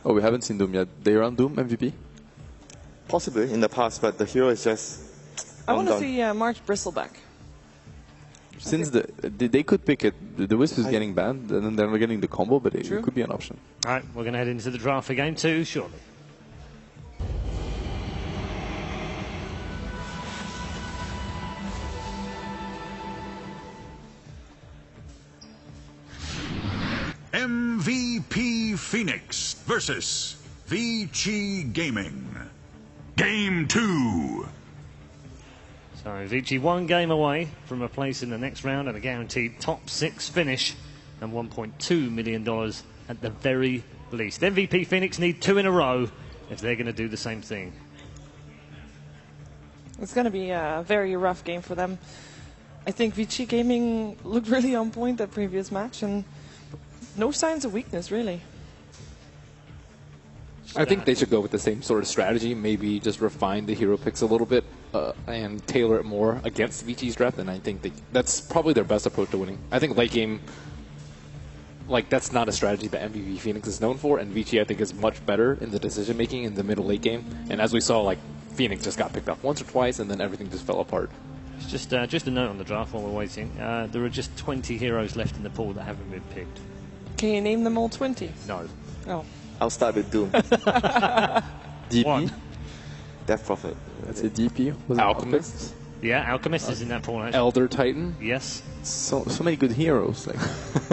Oh, we haven't seen Doom yet. They run Doom MVP? Possibly in the past, but the hero is just... I want to see March Bristleback. Since they could pick it, the Wisp is getting banned, and then they're getting the combo, but it could be an option. All right, we're going to head into the draft for game 2 shortly. MVP Phoenix versus Vici Gaming. Game 2. So Vici 1 game away from a place in the next round and a guaranteed top 6 finish and $1.2 million at the very least. MVP Phoenix need 2 in a row if they're going to do the same thing. It's going to be a very rough game for them. I think Vici Gaming looked really on point that previous match and no signs of weakness, really. I think they should go with the same sort of strategy, maybe just refine the hero picks a little bit and tailor it more against Vici's draft, and I think that's probably their best approach to winning. I think late game, like, that's not a strategy that MVP Phoenix is known for, and Vici, I think, is much better in the decision-making in the middle late game. And as we saw, like, Phoenix just got picked up once or twice, and then everything just fell apart. It's just a note on the draft while we're waiting. There are just 20 heroes left in the pool that haven't been picked. Can you name them all 20? No. Oh. I'll start with Doom. DP? One. Death Prophet. That's a DP. Was Alchemist? Yeah, Alchemist is in that pool. Actually. Elder Titan? Yes. So many good heroes. Like,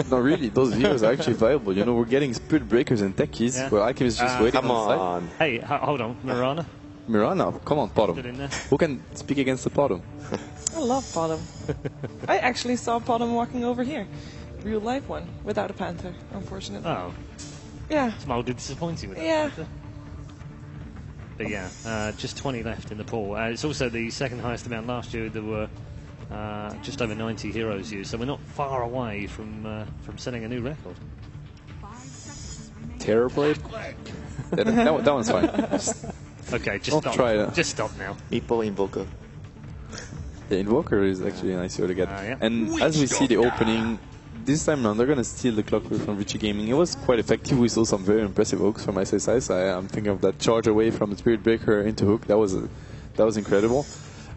no, really, those heroes are actually viable. You know, we're getting Spirit Breakers and Techies, where Alchemist is just waiting Come on the on. side. Hey, hold on, Mirana. Mirana, come on, Put it Potom. in there. Who can speak against the Potom? I love Potom. I actually saw Potom walking over here. Real life one, without a Panther, unfortunately. Oh. Yeah. It's mildly disappointing with that. Yeah. But yeah, just 20 left in the pool. It's also the second highest amount last year. There were just over 90 heroes used, so we're not far away from setting a new record. Terrorblade? that one's fine. Okay, just Don't stop. try that. Just stop now. Meepo Invoker. The Invoker is actually a nice hero to get. Yeah. And as we see the opening, this time around they're going to steal the Clockwork from Vici Gaming. It was quite effective. We saw some very impressive hooks from SSI. So I'm thinking of that charge away from the Spirit Breaker into hook. That was incredible.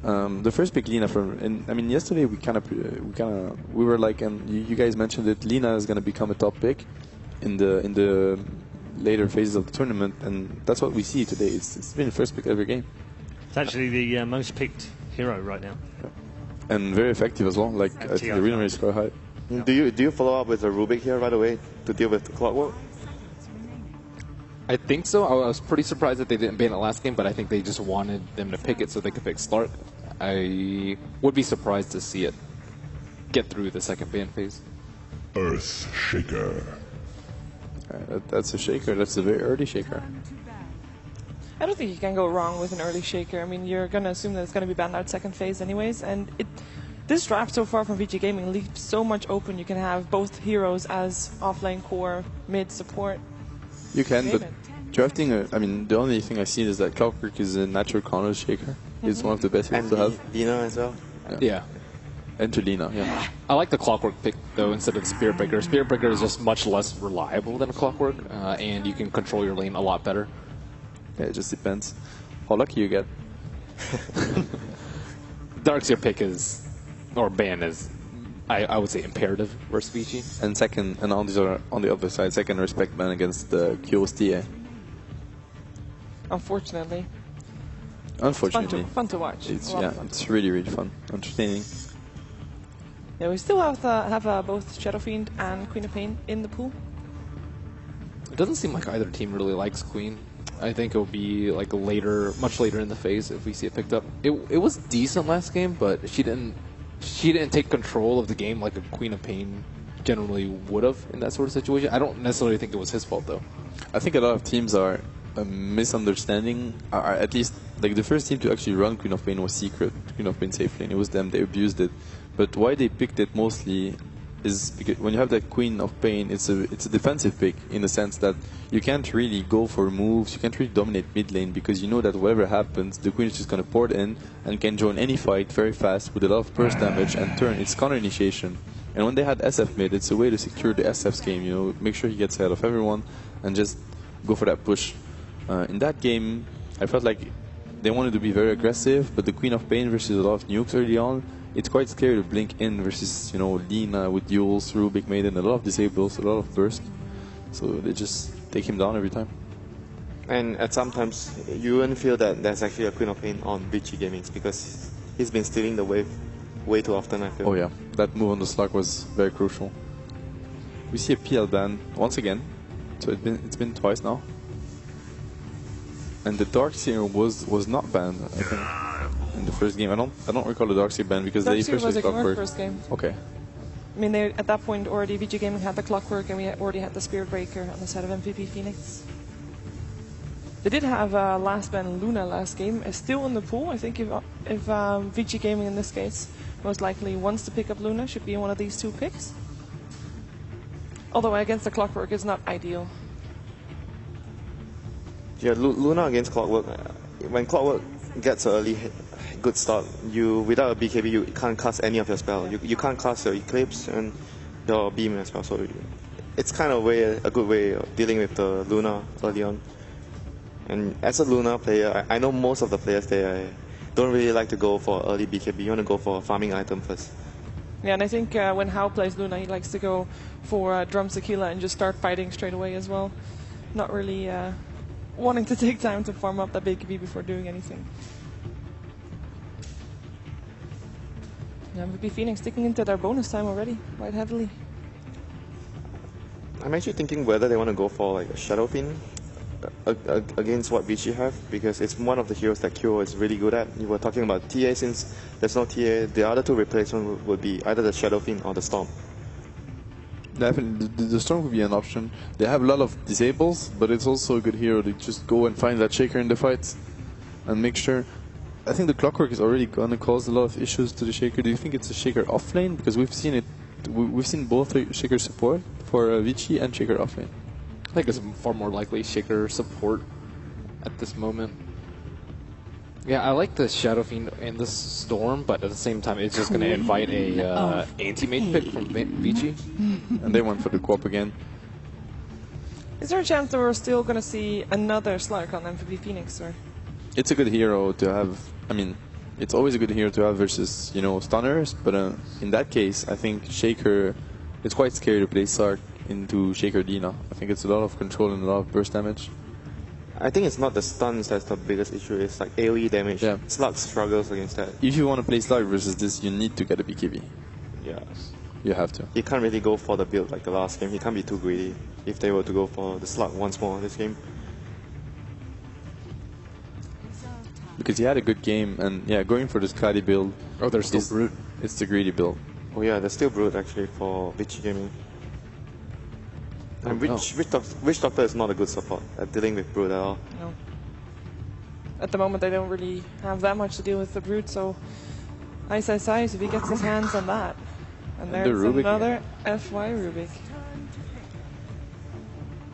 The first pick, Lina, yesterday we were like, and you guys mentioned that Lina is going to become a top pick in the later phases of the tournament, and that's what we see today. It's been the first pick every game. It's actually the most picked hero right now. Yeah. And very effective as well. Like, I think the win rate is quite high. Yeah. Do you follow up with a Rubik here right away to deal with the Clockwork? I think so. I was pretty surprised that they didn't ban it last game, but I think they just wanted them to pick it so they could pick Slark. I would be surprised to see it get through the second ban phase. Earth Shaker. That's a shaker. That's a very early shaker. I don't think you can go wrong with an early shaker. I mean, you're going to assume that it's going to be banned out second phase anyways, and this draft so far from Vici Gaming leaves so much open. You can have both heroes as offlane core, mid support. You can, but drafting, the only thing I see is that Clockwork is a natural counter shaker. It's one of the best heroes to have. Lina as well? Yeah. Enter Lina, yeah. I like the Clockwork pick, though, instead of the Spirit Breaker. Spirit Breaker is just much less reliable than a Clockwork, and you can control your lane a lot better. Yeah, it just depends how lucky you get. Darkseer pick is, or ban is, I would say imperative versus Vici. And second, and on the other side, second respect ban against the QSTA. Unfortunately. Unfortunately. It's fun to watch. It's really, really fun. Entertaining. Yeah, we still have both Shadow Fiend and Queen of Pain in the pool. It doesn't seem like either team really likes Queen. I think it'll be like much later in the phase if we see it picked up. It was decent last game, but she didn't take control of the game like a Queen of Pain generally would have in that sort of situation. I don't necessarily think it was his fault though. I think a lot of teams are misunderstanding, or at least like the first team to actually run Queen of Pain was Secret, Queen of Pain safe lane. It was them, they abused it. But why they picked it mostly is because when you have that Queen of Pain, it's a defensive pick in the sense that you can't really go for moves, you can't really dominate mid lane because you know that whatever happens, the Queen is just going to port in and can join any fight very fast with a lot of burst damage and turn its counter initiation. And when they had SF mid, it's a way to secure the SF's game, make sure he gets ahead of everyone and just go for that push. In that game, I felt like they wanted to be very aggressive, but the Queen of Pain versus a lot of nukes early on, it's quite scary to blink in versus, you know, Lina with duels, Rubik Maiden, a lot of disables, a lot of burst. So they just take him down every time. And at sometimes you wouldn't feel that there's actually a Queen of Pain on VG Gaming because he's been stealing the wave way too often, I feel. Oh yeah, that move on the slug was very crucial. We see a PL ban once again, so it's been twice now. And the Darkseer was not banned, I think, in the first game. I don't recall the Darkseer ban because they Darkseer first was played ignored Clockwork. first game. Okay. I mean, they, at that point already VG Gaming had the Clockwork and we already had the Spirit Breaker on the side of MVP Phoenix. They did have last ban Luna last game. Is still in the pool. I think if VG Gaming in this case most likely wants to pick up Luna, should be one of these two picks. Although against the Clockwork is not ideal. Yeah, Luna against Clockwork. When Clockwork gets an early good start, you without a BKB you can't cast any of your spell. You can't cast your Eclipse and your Beam as well. So it's kind of a good way of dealing with the Luna early on. And as a Luna player, I know most of the players there don't really like to go for early BKB. You want to go for a farming item first. Yeah, and I think when Hao plays Luna, he likes to go for Drum Tequila and just start fighting straight away as well. Not really wanting to take time to farm up that BKB before doing anything. MVP Phoenix sticking into their bonus time already, quite heavily. I'm actually thinking whether they want to go for like a Shadow Fiend against what Vichy have, because it's one of the heroes that Kyo is really good at. You were talking about TA, since there's no TA, the other two replacements would be either the Shadow Fiend or the Storm. Definitely, the Storm would be an option. They have a lot of disables, but it's also a good hero to just go and find that Shaker in the fights and make sure. I think the Clockwork is already going to cause a lot of issues to the Shaker. Do you think it's a Shaker offlane? Because we've seen it. We've seen both Shaker support for Vichy and Shaker offlane. I think it's far more likely Shaker support at this moment. Yeah, I like the Shadow Fiend and the Storm, but at the same time, it's just going to invite a anti-mate pick from Vichy. And they went for the co-op again. Is there a chance that we're still going to see another Slark on MVP Phoenix? Or? It's a good hero to have. I mean, it's always a good hero to have versus, you know, stunners. But in that case, I think Shaker, it's quite scary to play Slark into Shaker Dina. I think it's a lot of control and a lot of burst damage. I think it's not the stuns that's the biggest issue, it's like AoE damage. Yeah. Slug struggles against that. If you want to play Slug versus this, you need to get a BKB. Yes. You have to. He can't really go for the build like the last game. He can't be too greedy if they were to go for the Slug once more this game. Because he had a good game, and yeah, going for this Claddy build. Oh, there's still Brute. It's the greedy build. Oh yeah, there's still Brute actually for Vichy Gaming. And Witch Doctor is not a good support at dealing with Brute at all. No. At the moment, they don't really have that much to deal with the Brute, so Ice if he gets his hands on that. And there's another FY Rubik.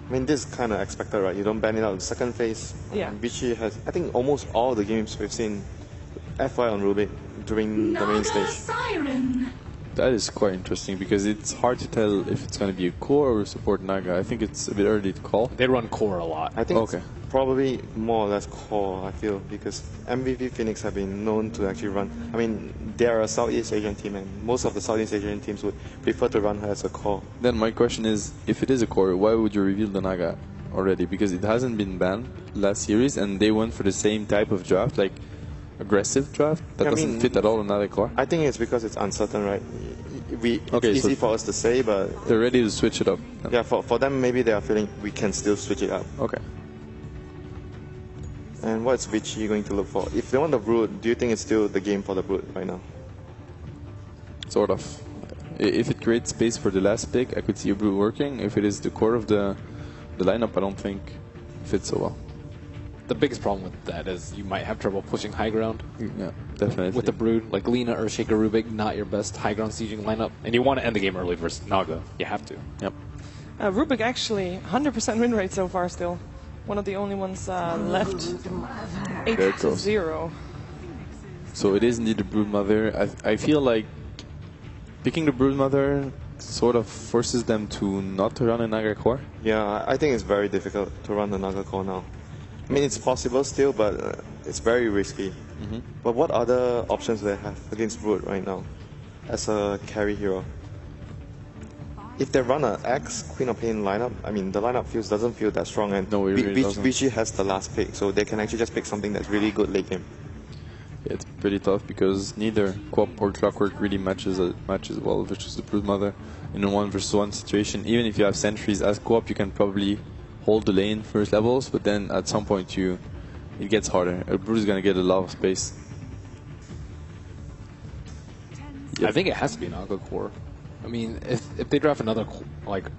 I mean, this is kind of expected, right? You don't ban it out in the second phase. Yeah. Vichy has, I think, almost all the games we've seen FY on Rubik during the main stage. Siren. That is quite interesting because it's hard to tell if it's going to be a core or a support Naga. I think it's a bit early to call. They run core a lot. I think it's probably more or less core, I feel, because MVP Phoenix have been known to actually run. I mean, they're a Southeast Asian team, and most of the Southeast Asian teams would prefer to run her as a core. Then my question is, if it is a core, why would you reveal the Naga already? Because it hasn't been banned last series, and they went for the same type of draft, like aggressive draft that doesn't fit at all another core. I think it's because it's uncertain, right? It's easy for us to say, but they're ready to switch it up. Yeah, for them, maybe they are feeling we can still switch it up. Okay. And what's Vichy going to look for? If they want the Brood, do you think it's still the game for the Brood right now? Sort of. If it creates space for the last pick, I could see a Brood working. If it is the core of the lineup, I don't think it fits so well. The biggest problem with that is you might have trouble pushing high ground. Yeah, definitely. With the Brood, like Lina or Shaker Rubik, not your best high ground sieging lineup. And you want to end the game early versus Naga. You have to. Yep. Rubik actually 100% win rate so far still. One of the only ones left. 8-0. So it is indeed the Broodmother. I feel like picking the Broodmother sort of forces them to not to run a Naga core. Yeah, I think it's very difficult to run the Naga core now. I mean, it's possible still, but it's very risky. But what other options do they have against Brood right now as a carry hero? If they run an X Queen of Pain lineup, I mean, the lineup doesn't feel that strong, and No, it really doesn't. Vichy has the last pick, so they can actually just pick something that's really good late game. Yeah, it's pretty tough because neither Co-op or Clockwork really matches well versus the Brood Mother in a 1v1 situation. Even if you have sentries as Co-op, you can probably hold the lane first levels, but then at some point it gets harder. A Brood is gonna get a lot of space. I think it has to be Naga core. I mean, if they draft another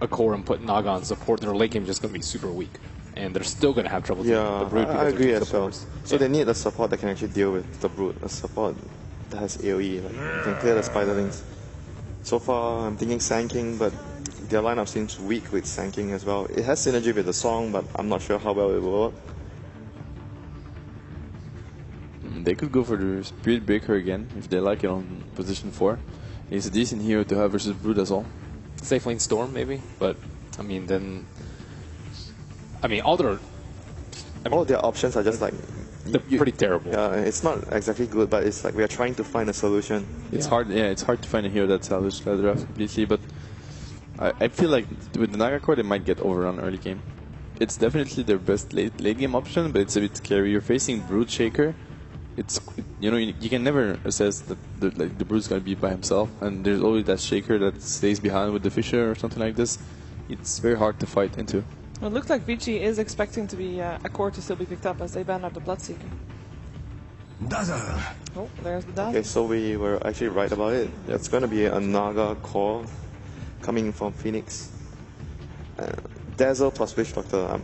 a core and put Naga on support, their late game is just going to be super weak, and they're still going to have trouble. Yeah, the Brood I agree as well. supporters. So they need a support that can actually deal with the Brood, a support that has AoE, like can clear the spiderlings. So far, I'm thinking Sand King, but their lineup seems weak with Sand King as well. It has synergy with the song, but I'm not sure how well it will work. They could go for the Spirit Breaker again if they like it on position 4. It's a decent hero to have versus Brood as well. Safe lane Storm maybe, but I mean all their options are just like they're pretty terrible. Yeah, it's not exactly good, but it's like we are trying to find a solution. It's hard. Yeah, it's hard to find a hero that salvaged that draft completely. But I feel like with the Naga core, they might get overrun early game. It's definitely their best late game option, but it's a bit scary. You're facing Brood Shaker. You can never assess that the Brood's gonna be by himself, and there's always that Shaker that stays behind with the Fisher or something like this. It's very hard to fight into. Well, it looks like Vichy is expecting to be a core to still be picked up as they ban out the Bloodseeker. Dazzle. Oh, there's the dazzle. Okay, so we were actually right about it. It's going to be a Naga core coming from Phoenix. Dazzle plus Witch Doctor.